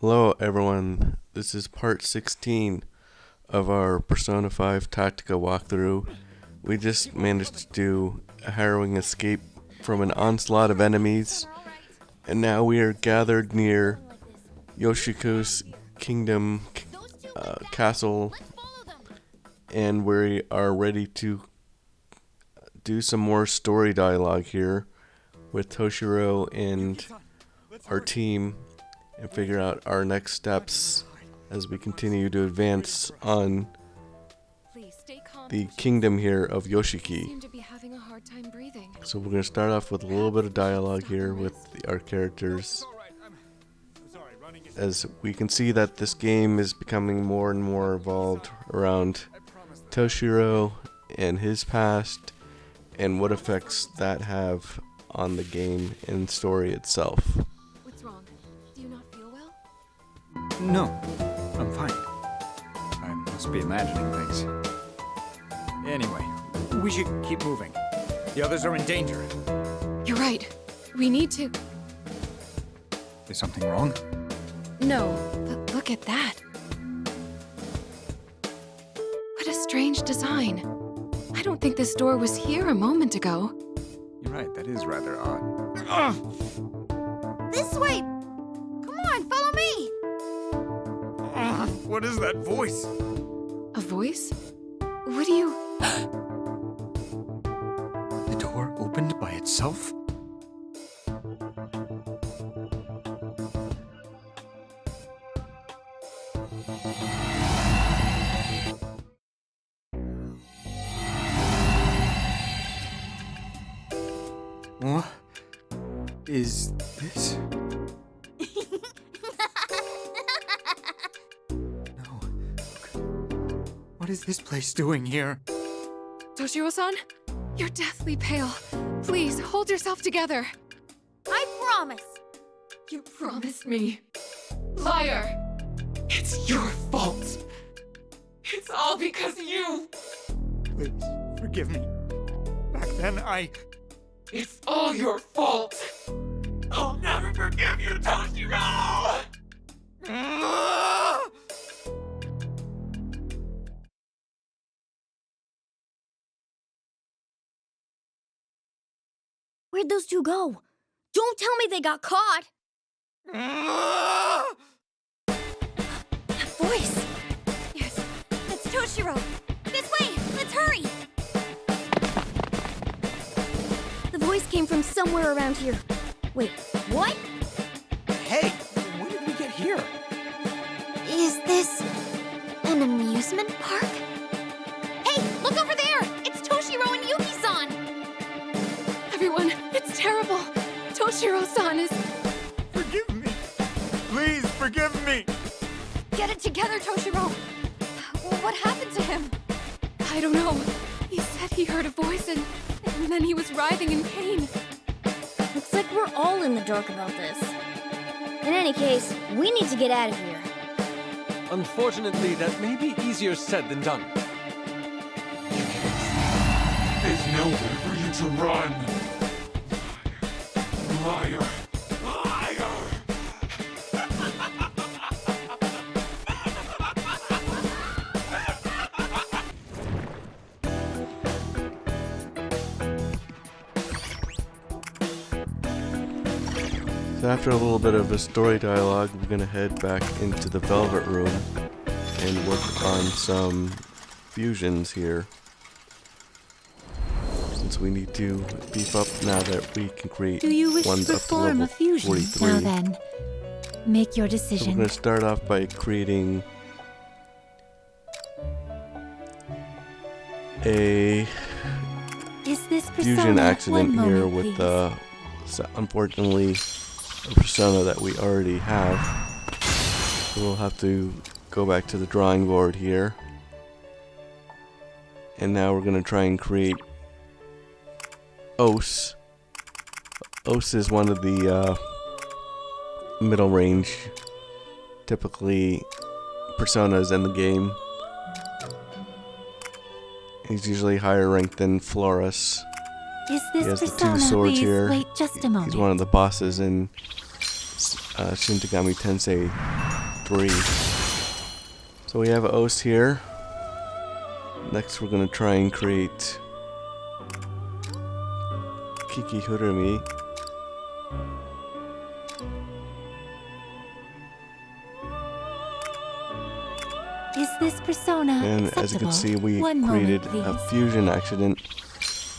Hello everyone, this is part 16 of our Persona 5 Tactica walkthrough. We just managed to do a harrowing escape from an onslaught of enemies, and now we are gathered near Yoshiko's kingdom castle, and we are ready to do some more story dialogue here with Toshiro and our team and figure out our next steps as we continue to advance on the kingdom here of Yoshiki. So we're going to start off with a little bit of dialogue here with our characters, as we can see that this game is becoming more and more evolved around Toshiro and his past and what effects that have on the game and story itself. What's wrong? Do you not feel well? No, I'm fine. I must be imagining things. Anyway, we should keep moving. The others are in danger. You're right. We need to... Is something wrong? No, but look at that. What a strange design. I don't think this door was here a moment ago. You're right, that is rather odd. This way! Come on, follow me! What is that voice? A voice? What do you... The door opened by itself? What is this? No. What is this place doing here? Toshiro-san? You're deathly pale. Please, hold yourself together. I promise! You promised me. Liar! It's your fault. It's all because you. Please, forgive me. Back then, It's all your fault. I'll never forgive you, Toshiro! Where'd those two go? Don't tell me they got caught! That voice! Yes. That's Toshiro! This way! Let's hurry! The voice came from somewhere around here. Wait, what? Hey, when did we get here? Is this an amusement park? Hey, look over there! It's Toshiro and Yuki-san! Everyone, it's terrible. Toshiro-san is... Forgive me. Please, forgive me. Get it together, Toshiro! What happened to him? I don't know. He said he heard a voice and then he was writhing in pain. Looks like we're all in the dark about this. In any case, we need to get out of here. Unfortunately, that may be easier said than done. There's nowhere for you to run. Liar. Liar. So after a little bit of a story dialogue, we're going to head back into the Velvet Room and work on some fusions here, since we need to beef up now that we can create Do you wish ones to up to perform level a fusion? 43. Now then, make your So we're decision. going to start off by creating a Is this fusion persona? accident One here moment, with please. unfortunately a persona that we already have. So we'll have to go back to the drawing board here, and now we're going to try and create Os. Os is one of the middle range, typically personas in the game. He's usually higher ranked than Florus. Is He this has the two persona? swords Please here. wait just a moment. He's one of the bosses in Shin Megami Tensei 3. So we have Os here. Next we're gonna try and create Kikuri-Hime. Is this persona And acceptable? as you can see, we One created moment, a please. fusion accident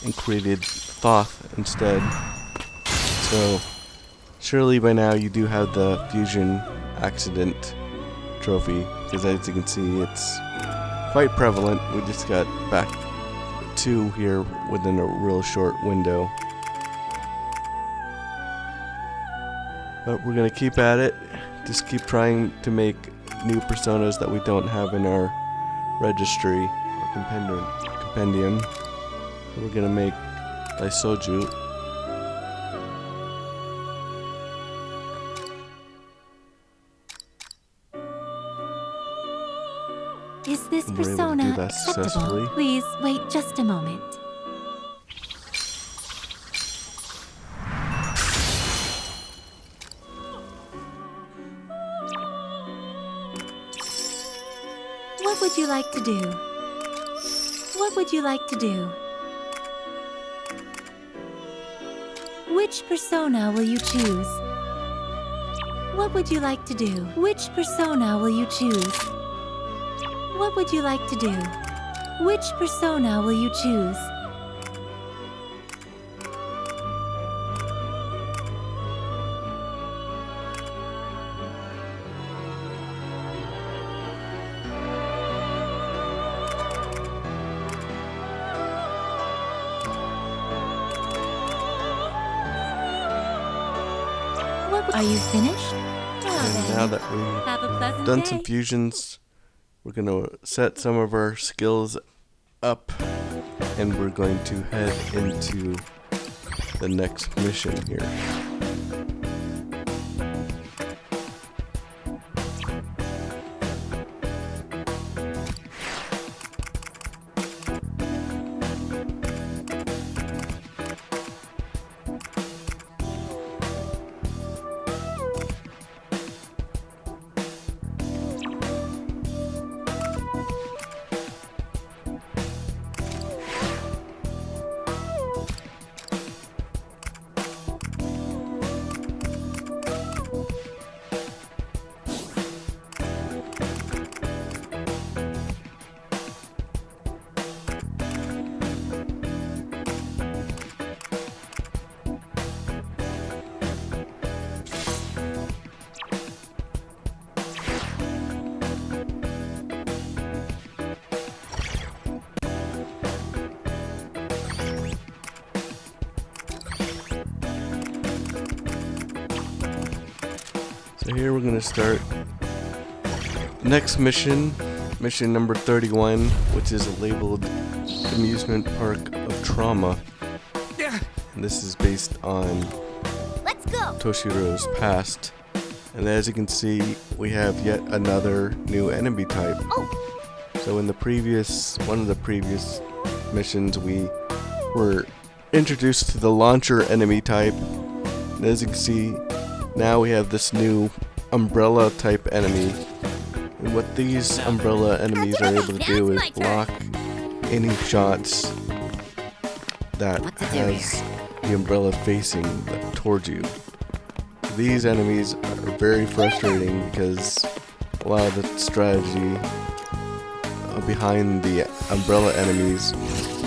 and created Thoth instead. So surely by now you do have the fusion accident trophy, because as you can see it's quite prevalent. We just got back 2 here within a real short window. But we're gonna keep at it. Just keep trying to make new personas that we don't have in our registry or compendium. So we're gonna make Daisoujou. Is this And we're able to persona do that acceptable? successfully. Please wait just a moment. What would you like to do? What would you like to do? Which persona will you choose? What would you like to do? Which persona will you choose? What would you like to do? Which persona will you choose? Are you finished? Well, And then, now that have a we've pleasant done day. some fusions, we're gonna set some of our skills up, and we're going to head into the next mission here. So here we're gonna start next mission, mission number 31, which is labeled Amusement Park of Trauma. And this is based on Let's go. Toshiro's past. And as you can see, we have yet another new enemy type. Oh, So in the one of the previous missions, we were introduced to the launcher enemy type. And as you can see, now we have this new umbrella type enemy. And what these umbrella enemies are able to do is block any shots that has the umbrella facing towards you. These enemies are very frustrating because a lot of the strategy behind the umbrella enemies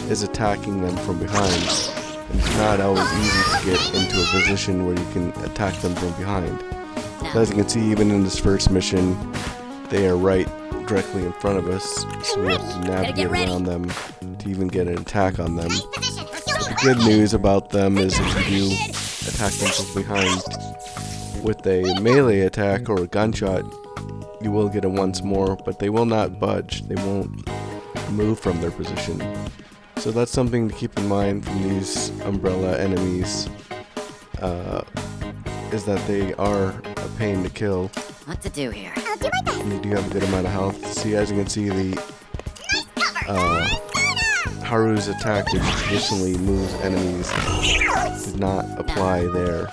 is attacking them from behind. And it's not always easy to get into a position where you can attack them from behind. So as you can see, even in this first mission, they are right directly in front of us, so we have to navigate around them to even get an attack on them. The good news about them is if you do attack them from behind with a melee attack or a gunshot, you will get it once more, but they will not budge. They won't move from their position. So that's something to keep in mind from these umbrella enemies, is that they are a pain to kill. What to do here? I'll do my best. And they do have a good amount of health. See, as you can see, the Haru's attack, which traditionally moves enemies, did not apply there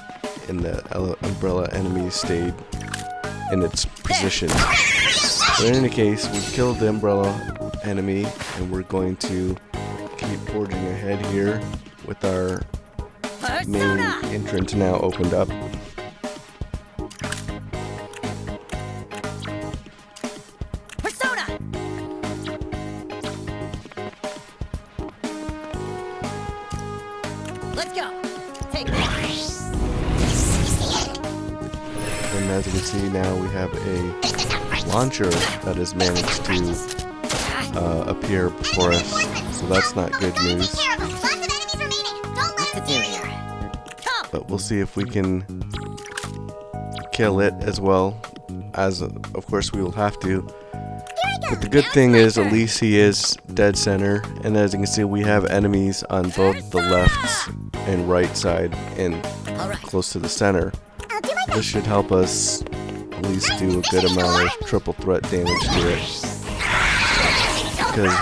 in the umbrella enemy stage. in its position. But in any case, we killed the umbrella enemy, and we're going to keep forging ahead here with our main entrance now opened up. And as you can see now, we have a launcher that has managed to appear before us, so that's not good news. But we'll see if we can kill it as well, as of course we will have to. But the good thing is, at least he is dead center, and as you can see, we have enemies on both the left and right side and close to the center. This should help us at least do a good amount of triple threat damage to it, because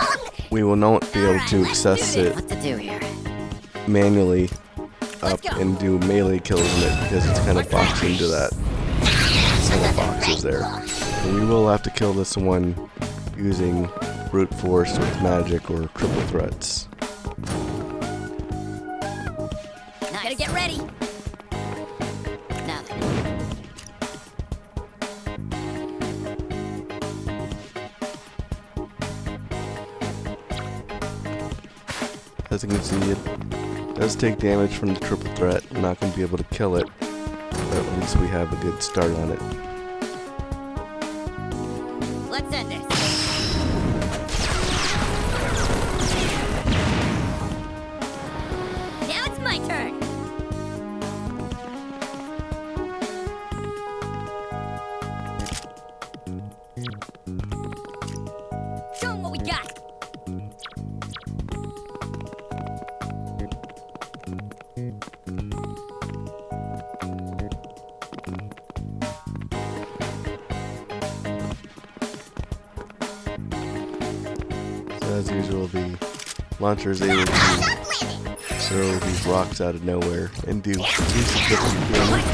we will not be able to access it manually up and do melee kills in it, because it's kind of boxed into that set of boxes there. And we will have to kill this one using brute force with magic or triple threats. Gotta get ready. As you can see, it does take damage from the triple threat. We're not going to be able to kill it, but at least we have a good start on it. Let's end this. Now it's my turn. Show 'em what we got. As usual, the launcher is able to throw these rocks out of nowhere and do decent damage.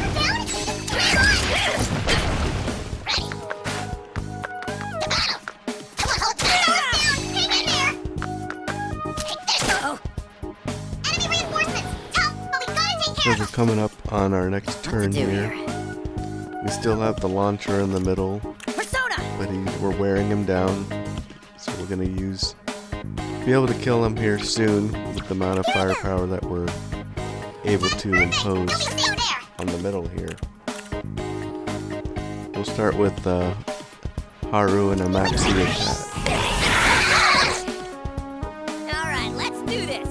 So we're coming up on our next turn here. We still have the launcher in the middle, but we're wearing him down. So we're gonna be able to kill him here soon with the amount of firepower that we're able to impose on the middle here. We'll start with Haru and a Maxi attack. Alright, let's do this.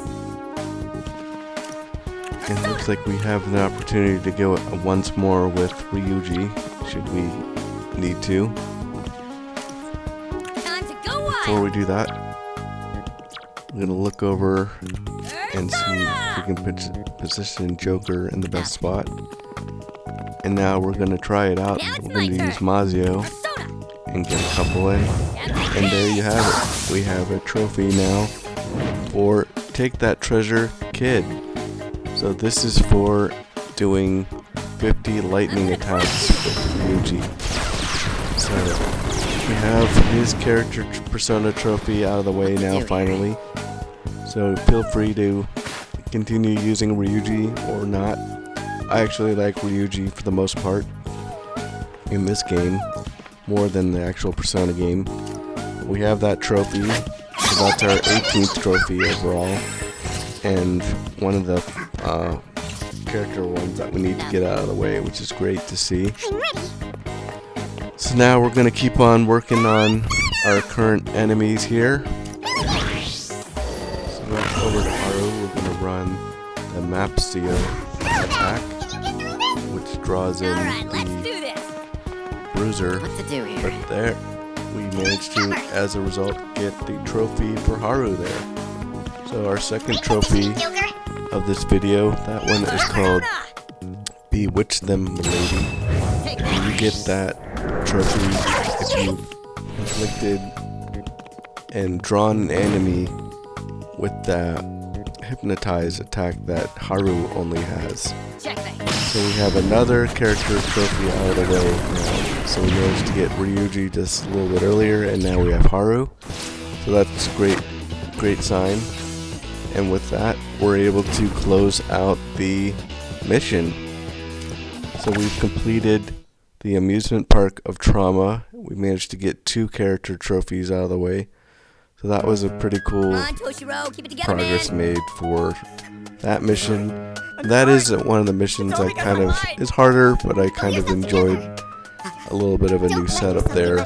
And it looks like we have an opportunity to go once more with Ryuji, should we need to. Time to go wild. Before we do that, I'm gonna look over and see if we can position Joker in the best spot. And now we're gonna try it out. We're gonna use Mazio and get a couple in. And there you have it. We have a trophy now for Take That Treasure Kid. So this is for doing 50 lightning attacks with Ryuji. So we have his character persona trophy out of the way now finally. So feel free to continue using Ryuji or not. I actually like Ryuji for the most part in this game, more than the actual Persona game. We have that trophy, so that's our 18th trophy overall, and one of the character ones that we need to get out of the way, which is great to see. So now we're going to keep on working on our current enemies here. So back over to Haru, we're going to run the Mapsio attack, which draws in the Bruiser. But there, we managed to, as a result, get the trophy for Haru there. So our second trophy of this video, that one is called Bewitch Them, Milady. And you get that trophy if you've inflicted and drawn an enemy with the Hypnotize attack that Haru only has. So we have another character trophy out of the way now. So we managed to get Ryuji just a little bit earlier, and now we have Haru. So that's great sign. And with that, we're able to close out the mission. So we've completed the amusement park of trauma. We managed to get 2 character trophies out of the way. So that was a pretty cool progress made for that mission. That is one of the missions I kind of is harder, but I kind of enjoyed a little bit of a new setup there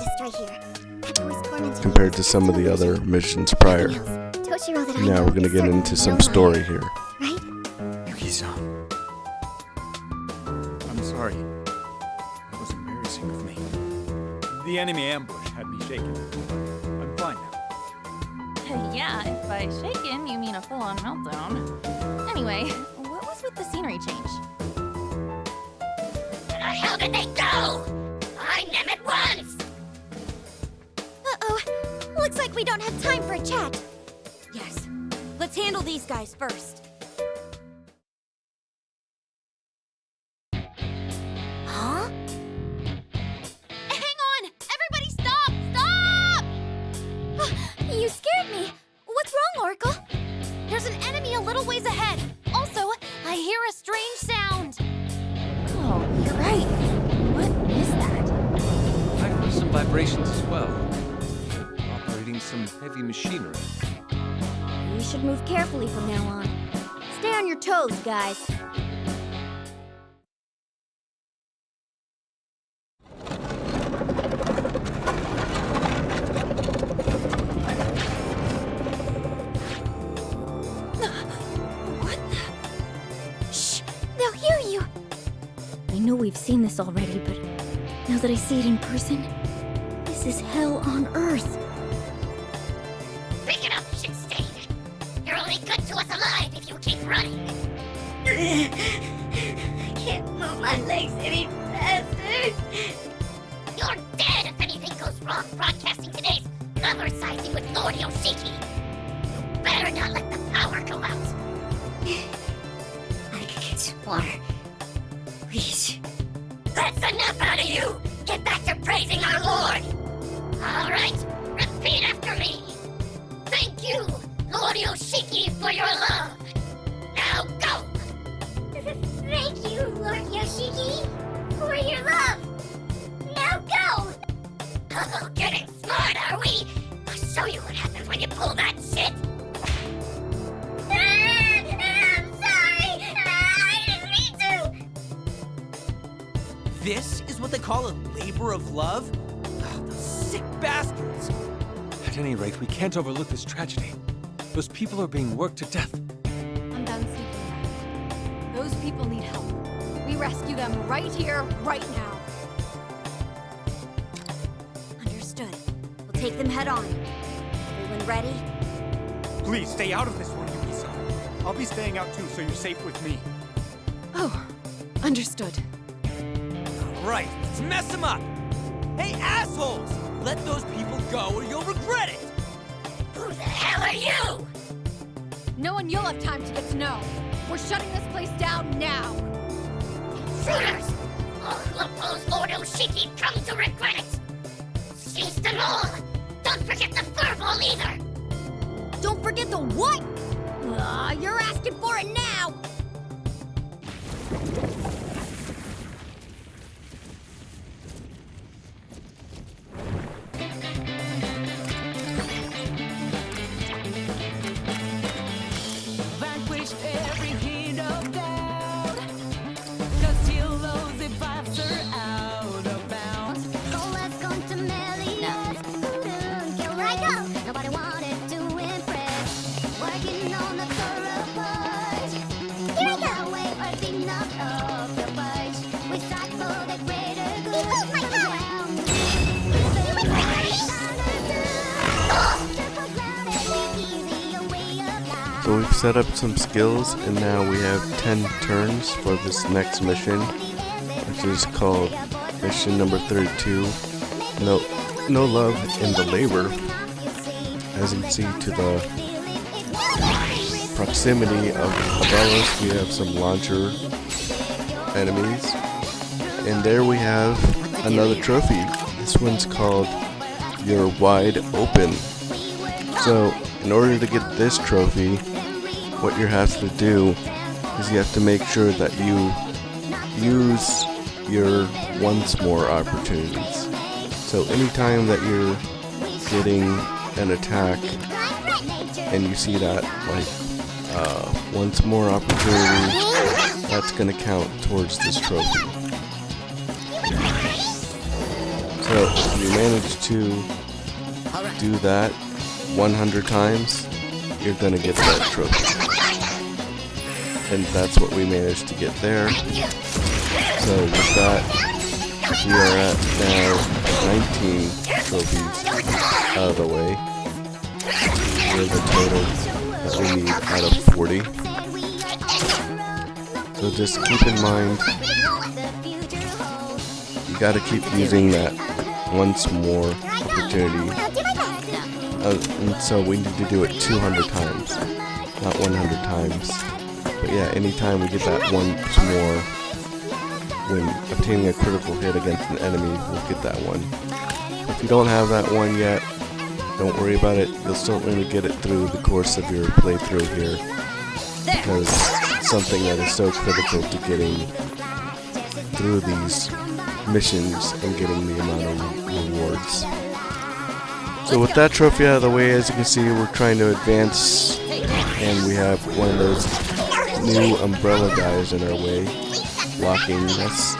compared to some of the other missions prior. Now we're gonna get into some story here. Yuki-san. I'm sorry. That was embarrassing of me. The enemy ambush had me shaken. I'm fine now. Yeah, if by shaken you mean a full-on meltdown. Anyway, what was with the scenery change? Where the hell did they go? Find them at once! Uh-oh. Looks like we don't have time for a chat. Yes. Let's handle these guys first. Huh? Hang on! Everybody stop! Stop! You scared me. What's wrong, Oracle? There's an enemy a little ways ahead. Also, I hear a strange sound. Oh, you're right. What is that? I heard some vibrations as well. Operating some heavy machinery. We should move carefully from now on. Stay on your toes, guys. What the? Shh! They'll hear you! I know we've seen this already, but now that I see it in person, this is hell on earth. Pick it up, shit stain. You're only good to us alive if you keep running. I can't move my legs any faster. You're dead if anything goes wrong broadcasting today's number sizing with Lord Yoshiki. You better not let the power go out. I could get some water. Please. That's enough out of you! Get back to praising our Lord! Alright, repeat after me. Thank you, Lord Yoshiki, for your love. Now go! Thank you, Lord Yoshiki, for your love. Now go! Oh, getting smart, are we? I'll show you what happens when you pull that shit. I'm sorry. I didn't mean to. This is what they call a labor of love? Ugh, those sick bastards! At any rate, we can't overlook this tragedy. Those people are being worked to death. I'm done sleeping around. Those people need help. We rescue them right here, right now. Understood. We'll take them head on. Everyone ready? Please stay out of this one, Yuki-san. I'll be staying out too, so you're safe with me. Oh, understood. Right, let's mess them up! Hey, assholes! Let those people go or you'll regret it! Who the hell are you? No one you'll have time to get to know. We're shutting this place down now. Intruders! All who oppose Lord Yoshiki come to regret it! Seize them all! Don't forget the furball either! Don't forget the what? You're asking for it now! Vanquished every hint of doubt. 'Cause till those vibes are out of bounds. So let's go to Melias. Here I go. Nobody wanted to impress. Working on the thorough part. Here I go. Way or be knocked off the budge. We strive for the greater good. Oh my God! So we've set up some skills, and now we have 10 turns for this next mission, which is called mission number 32. No love in the labor. As you can see to the proximity of above us, we have some launcher enemies, and there we have another trophy. This one's called You're Wide Open. So, in order to get this trophy, what you have to do is you have to make sure that you use your once more opportunities. So anytime that you're getting an attack and you see that like once more opportunity, that's gonna count towards this trophy. So if you manage to do that 100 times, you're gonna get that trophy. And that's what we managed to get there. So with that, we are at now 19 trophies out of the way. Here's the total that we need out of 40. So just keep in mind, you gotta keep using that once more opportunity. And so we need to do it 200 times, not 100 times. But yeah, anytime we get that once more, when obtaining a critical hit against an enemy, we'll get that one. If you don't have that one yet, don't worry about it. You'll still only get it through the course of your playthrough here, because it's something that is so critical to getting through these missions and getting the amount of rewards. So with that trophy out of the way, as you can see, we're trying to advance, and we have one of those new umbrella guys in our way, blocking us,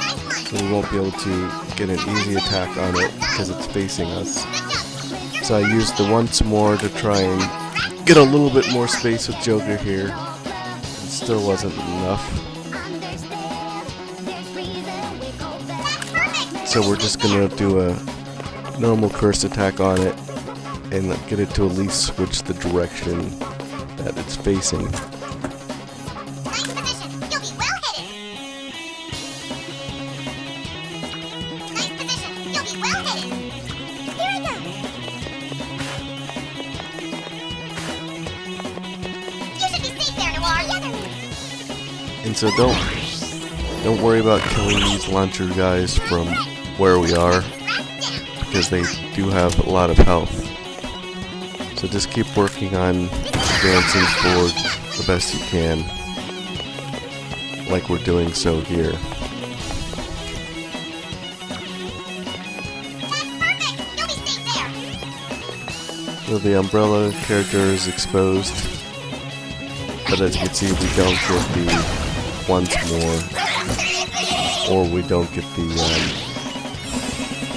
so we won't be able to get an easy attack on it because it's facing us. So I used the once more to try and get a little bit more space with Joker here. It still wasn't enough. So we're just gonna do a normal curse attack on it and get it to at least switch the direction that it's facing. And so don't worry about killing these launcher guys from where we are, because they do have a lot of health. So just keep working on advancing forward the best you can, like we're doing so here. So the umbrella character is exposed, but as you can see, we don't get the once more, or we don't get the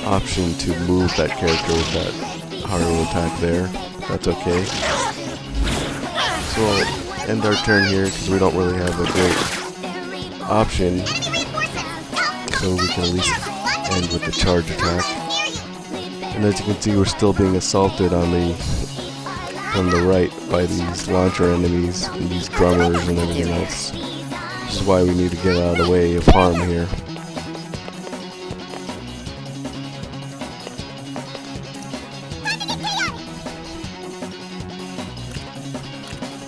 option to move that character with that Haru attack there. That's okay. So we'll end our turn here because we don't really have a great option, so we can at least end with the charge attack. And as you can see, we're still being assaulted on the right by these launcher enemies and these drummers and everything else. Which is why we need to get out of the way of harm here.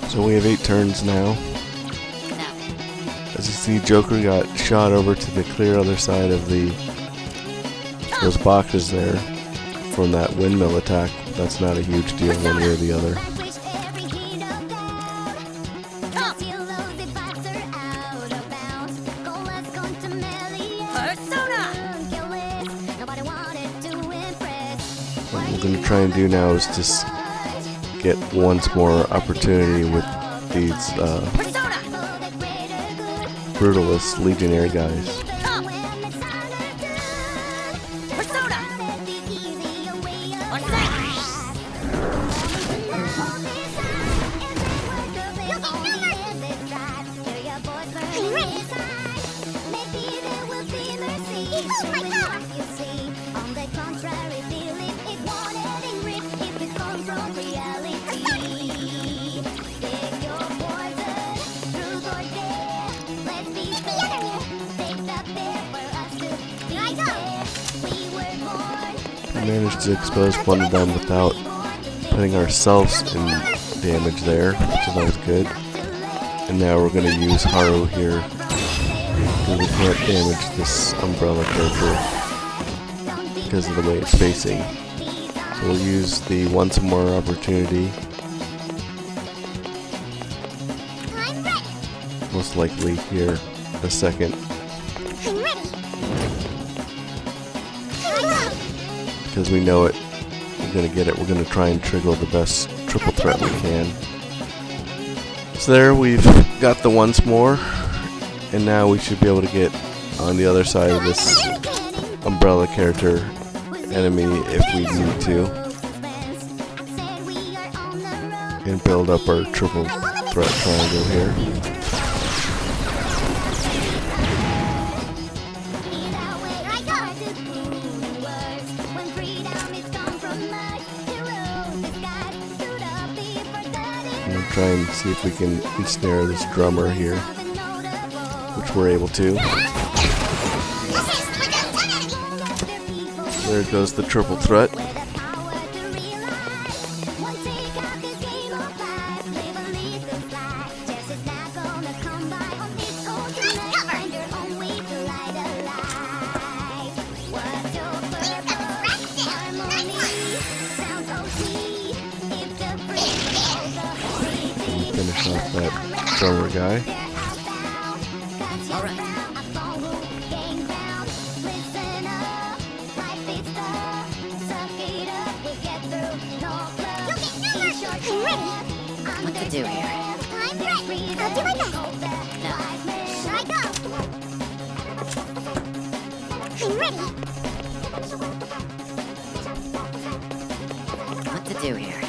So we have 8 turns now. As you see, Joker got shot over to the clear other side of those boxes there from that windmill attack. That's not a huge deal one way or the other. What we're going to try and do now is just get once more opportunity with these brutalist legionary guys. Managed to expose one of them without putting ourselves in damage there, so that was good. And now we're going to use Haru here, because we can't damage this umbrella character. because of the way it's facing. So we'll use the once more opportunity. Most likely here in a second. Because we know it. We're gonna get it. We're gonna try and trigger the best triple threat we can. So there we've got the once more. And now we should be able to get on the other side of this umbrella character enemy if we need to. And build up our triple threat triangle here. Try and see if we can ensnare this drummer here, which we're able to. There goes the triple threat. Finish off that drummer guy. What to do here? I'm ready. I'll do my best. No. Here I go. I'm ready. What to do here?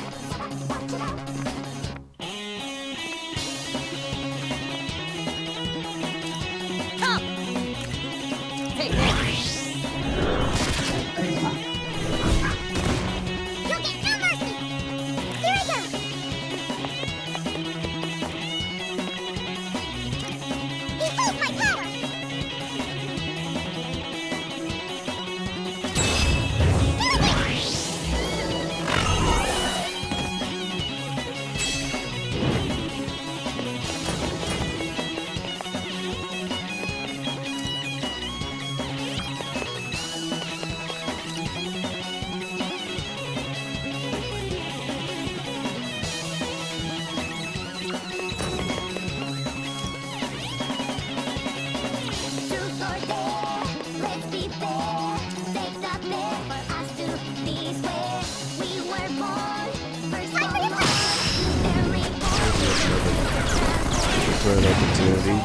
An opportunity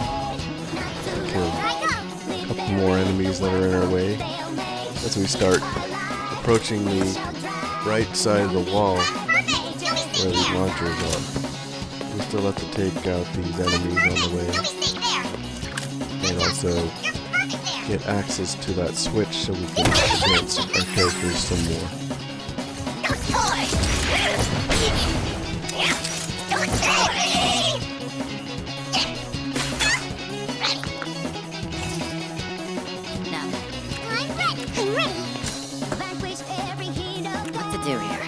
to kill a couple more enemies that are in our way as we start approaching the right side of the wall where these launchers are. We still have to take out these enemies on the way and also get access to that switch so we can advance our characters some more. What to do here?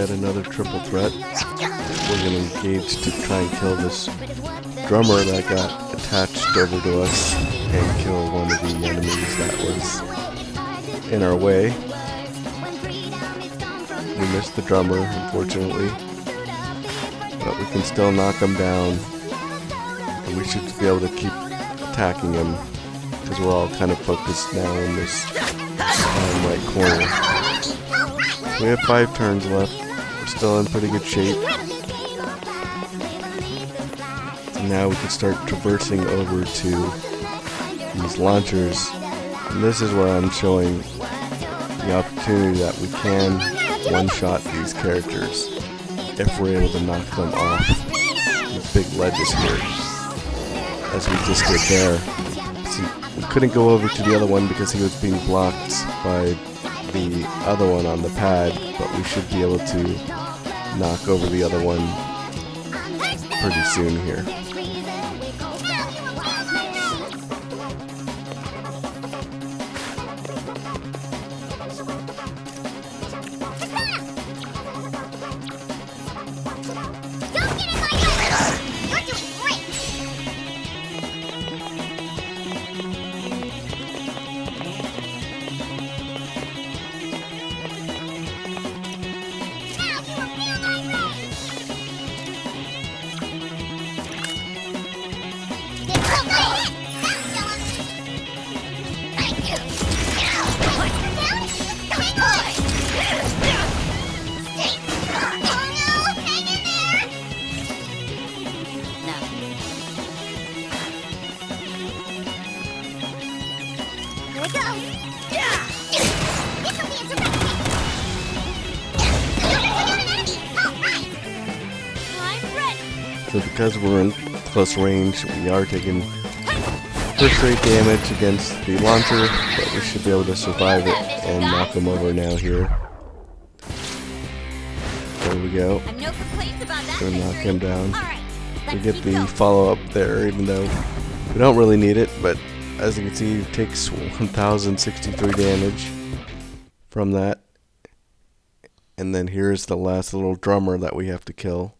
yet another triple threat. We're gonna engage to try and kill this drummer that got attached over to us and kill one of the enemies that was in our way. We missed the drummer, unfortunately, but we can still knock him down, and we should be able to keep attacking him because we're all kind of focused now in this bottom right corner. We have 5 turns left. We're still in pretty good shape. So now we can start traversing over to these launchers. And this is where I'm showing the opportunity that we can one-shot these characters if we're able to knock them off these big ledges here, as we just did there. See, we couldn't go over to the other one because he was being blocked by the other one on the pad, but we should be able to knock over the other one pretty soon here. So because we're in close range, we are taking first rate damage against the launcher, but we should be able to survive it and knock him over now here. There we go. Gonna knock him down. We get the follow-up there, even though we don't really need it, but as you can see, it takes 1,063 damage from that. And then here's the last little drummer that we have to kill,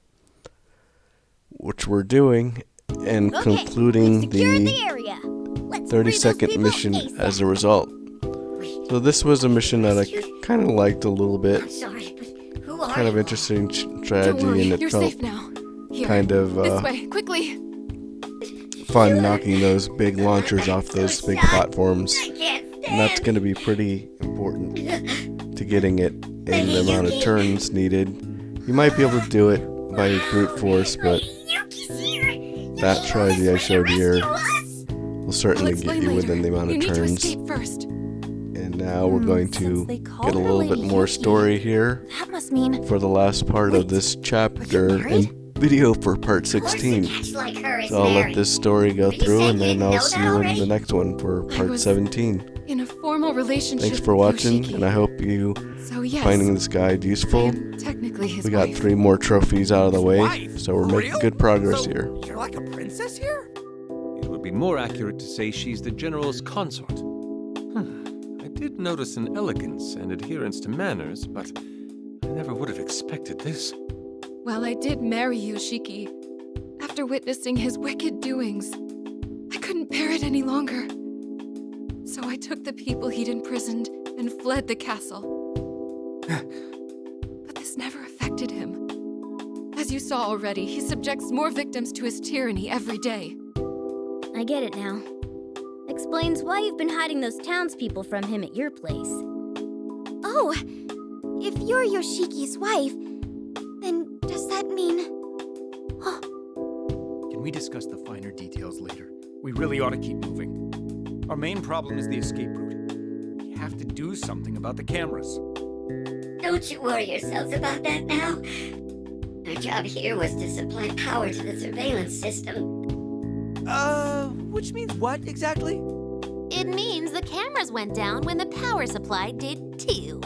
which we're doing, and concluding the 30-second mission as a result. So this was a mission that I kind of liked a little bit. Kind of interesting strategy, and it felt kind of fun knocking those big launchers off those big platforms. And that's going to be pretty important to getting it in the amount of turns needed. You might be able to do it by brute force, but that strategy I showed here will certainly get you within the amount of turns. And now we're going to get a little bit more story here for the last part of this chapter and video for part 16. So I'll let this story go through, and then I'll see you in the next one for part 17. In a formal relationship. Thanks for watching, and I hope you finding this guide useful. We got 3 more trophies out of the way, so we're making good progress here. You're like a princess here? It would be more accurate to say she's the general's consort. I did notice an elegance and adherence to manners, but I never would have expected this. Well, I did marry Yoshiki. After witnessing his wicked doings, I couldn't bear it any longer. So I took the people he'd imprisoned and fled the castle. But this never affected him. As you saw already, he subjects more victims to his tyranny every day. I get it now. Explains why you've been hiding those townspeople from him at your place. Oh, if you're Yoshiki's wife, then does that mean... Can we discuss the finer details later? We really ought to keep moving. Our main problem is the escape route. We have to do something about the cameras. Don't you worry yourselves about that now. Our job here was to supply power to the surveillance system. Which means what exactly? It means the cameras went down when the power supply did too.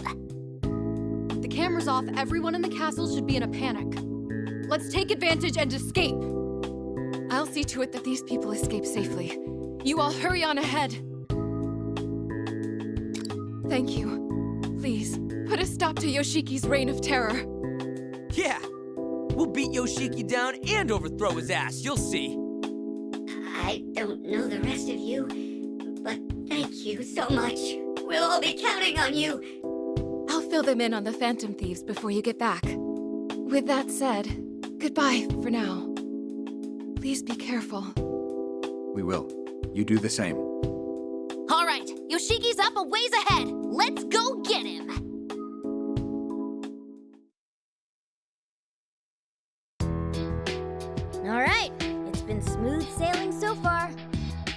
The cameras off, everyone in the castle should be in a panic. Let's take advantage and escape. I'll see to it that these people escape safely. You all hurry on ahead. Thank you. Please, put a stop to Yoshiki's reign of terror. Yeah! We'll beat Yoshiki down and overthrow his ass, you'll see. I don't know the rest of you, but thank you so much. We'll all be counting on you. I'll fill them in on the Phantom Thieves before you get back. With that said, goodbye for now. Please be careful. We will. You do the same. All right, Yoshiki's up a ways ahead. Let's go get him. All right, it's been smooth sailing so far.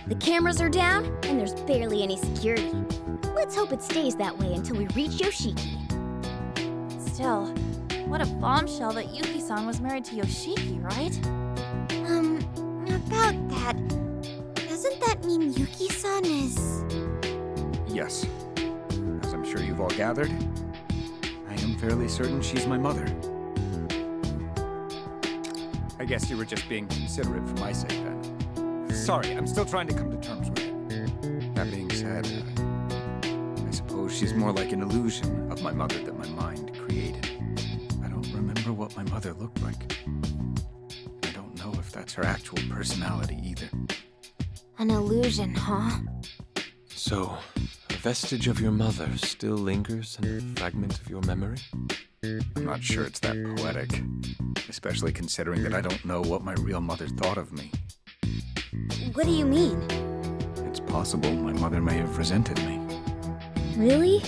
The cameras are down, and there's barely any security. Let's hope it stays that way until we reach Yoshiki. Still, what a bombshell that Yuki-san was married to Yoshiki, right? About that, doesn't that mean Yuki-san is... Yes. As I'm sure you've all gathered, I am fairly certain she's my mother. I guess you were just being considerate for my sake then. Sorry, I'm still trying to come to terms with it. That being said, I suppose she's more like an illusion of my mother that my mind created. I don't remember what my mother looked like. I don't know if that's her actual personality either. An illusion, huh? So, a vestige of your mother still lingers in a fragment of your memory? I'm not sure it's that poetic, especially considering that I don't know what my real mother thought of me. What do you mean? It's possible my mother may have resented me. Really?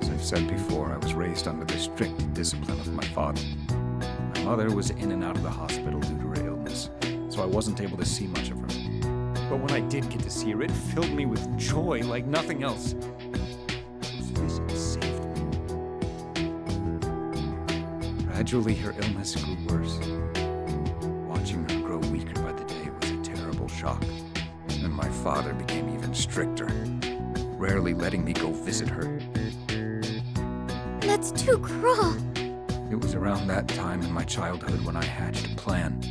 As I've said before, I was raised under the strict discipline of my father. My mother was in and out of the hospital due to her illness, so I wasn't able to see much of her. But when I did get to see her, it filled me with joy like nothing else. Those visits saved me. Gradually, her illness grew worse. Watching her grow weaker by the day was a terrible shock. And my father became even stricter, rarely letting me go visit her. That's too cruel. It was around that time in my childhood when I hatched a plan.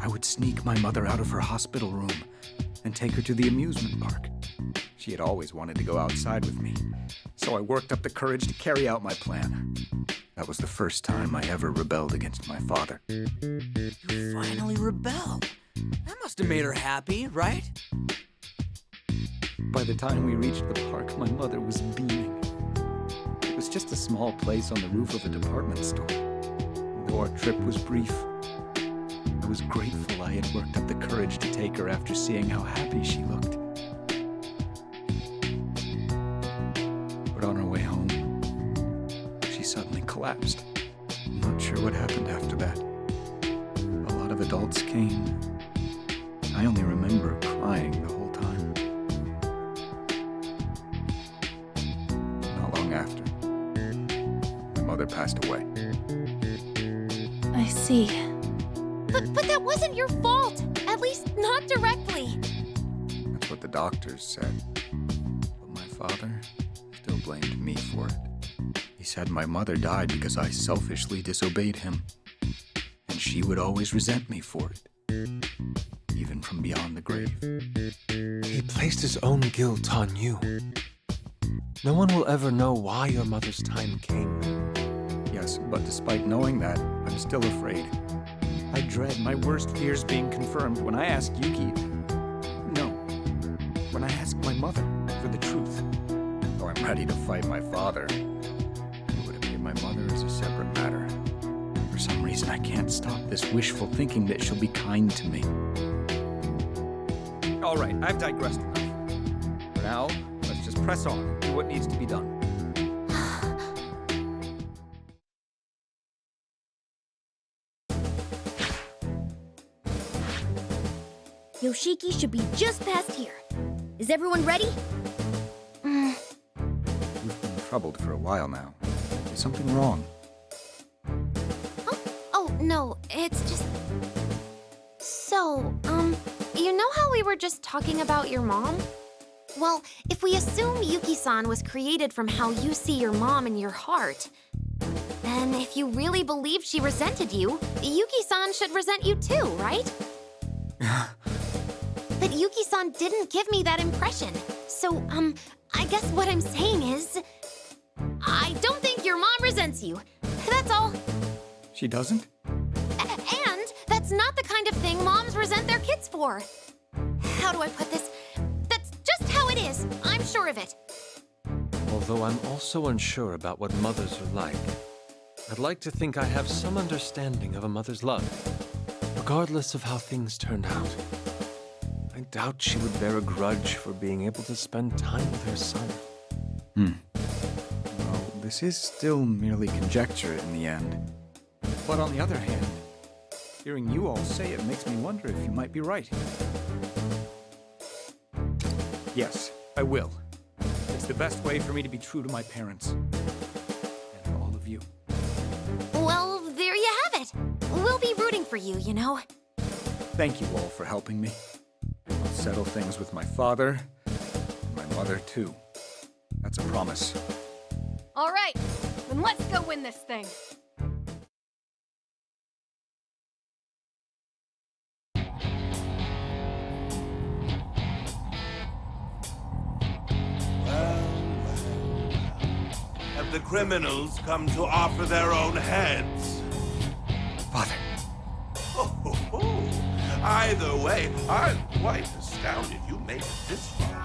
I would sneak my mother out of her hospital room and take her to the amusement park. She had always wanted to go outside with me, so I worked up the courage to carry out my plan. That was the first time I ever rebelled against my father. You finally rebelled. That must have made her happy, right? By the time we reached the park, my mother was beaming. It was just a small place on the roof of a department store. Though our trip was brief, I was grateful I had worked up the courage to take her after seeing how happy she looked. But on our way home, she suddenly collapsed. I'm not sure what happened after that. A lot of adults came. I only remember crying the whole time. Not long after, my mother passed away. I see. But that wasn't your fault. At least not directly. That's what the doctors said. But my father still blamed me for it. He said my mother died because I selfishly disobeyed him. And she would always resent me for it. Even from beyond the grave. He placed his own guilt on you. No one will ever know why your mother's time came. Yes, but despite knowing that, I'm still afraid. I dread my worst fears being confirmed when I ask Yuki... No, when I ask my mother for the truth. Though I'm ready to fight my father, it would appear my mother is a separate matter. For some reason, I can't stop this wishful thinking that she'll be kind to me. All right, I've digressed enough. For now, let's just press on and do what needs to be done. Yoshiki should be just past here. Is everyone ready? You've been troubled for a while now. Is something wrong? Oh, no, it's just... So, you know how we were just talking about your mom? Well, if we assume Yuki-san was created from how you see your mom in your heart, then if you really believe she resented you, Yuki-san should resent you too, right? But Yuki-san didn't give me that impression. So, I guess what I'm saying is... I don't think your mom resents you. That's all. She doesn't? And that's not the kind of thing moms resent their kids for. How do I put this? That's just how it is. I'm sure of it. Although I'm also unsure about what mothers are like, I'd like to think I have some understanding of a mother's love, regardless of how things turned out. I doubt she would bear a grudge for being able to spend time with her son. Well, this is still merely conjecture in the end. But on the other hand, hearing you all say it makes me wonder if you might be right. Yes, I will. It's the best way for me to be true to my parents. And all of you. Well, there you have it. We'll be rooting for you, you know. Thank you all for helping me. I'll settle things with my father, and my mother too. That's a promise. All right, then let's go win this thing. Have the criminals come to offer their own heads? Father. Either way, I'm quite astounded you made it this far.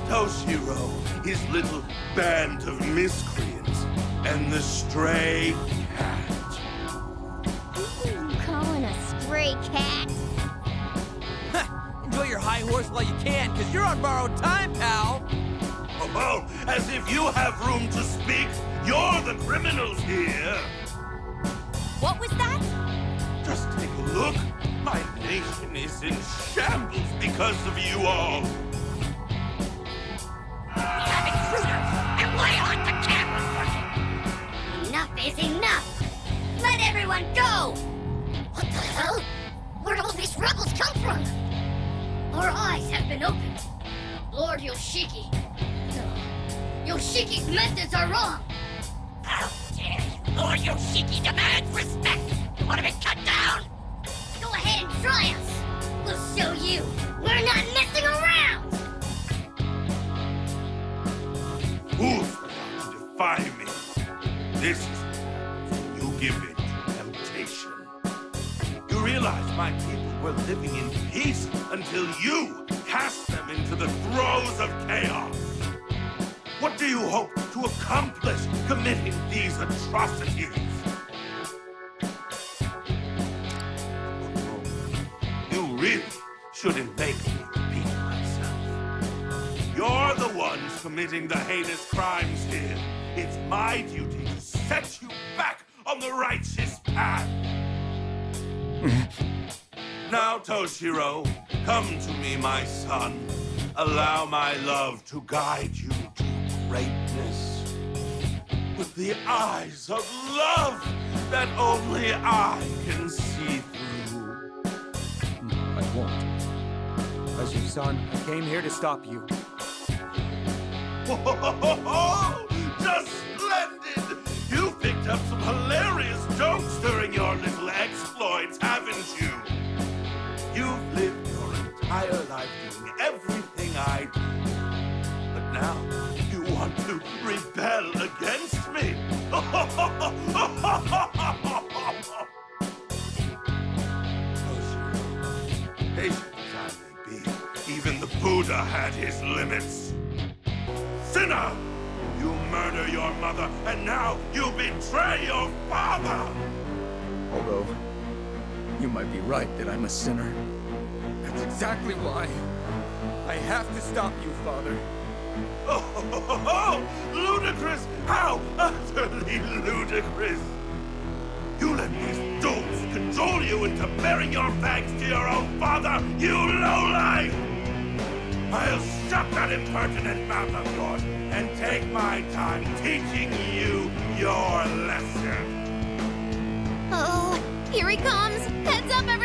Toshiro, his little band of miscreants, and the stray cat. Calling a stray cat? Enjoy your high horse while you can, because you're on borrowed time, pal. Oh, as if you have room to speak. You're the criminals here. What was that? Just take a look. My nation is in shambles because of you all. An intruder! And why aren't the cameras working? Enough is enough! Let everyone go! What the hell? Where'd all these rebels come from? Our eyes have been opened. Lord Yoshiki. No. Yoshiki's methods are wrong. How dare you! Lord Yoshiki demands respect! You want to be cut down? Go ahead and try us! We'll show you! We're not messing around! Who's about to defy me? This is you give in to temptation. You realize my people were living in peace until you cast them into the throes of chaos. What do you hope to accomplish committing these atrocities? You really shouldn't make me repeat myself. You're the ones committing the heinous crimes here. It's my duty to set you back on the righteous path. Now, Toshiro, come to me, my son. Allow my love to guide you to greatness. With the eyes of love that only I can see through. I won't. As your son, I came here to stop you. Whoa! Just splendid! You picked up some hilarious jokes during your little exploits, haven't you? You've lived your entire life doing everything I do. But now, you want to rebel against me? Patient as I may be, even the Buddha had his limits. Sinner! You murder your mother, and now you betray your father! Although, you might be right that I'm a sinner. That's exactly why I have to stop you, Father. Oh, ludicrous! How utterly ludicrous! You let these dolts cajole you into bearing your thanks to your own father, you lowlife! I'll shut that impertinent mouth of yours and take my time teaching you your lesson. Oh, here he comes. Heads up, everyone.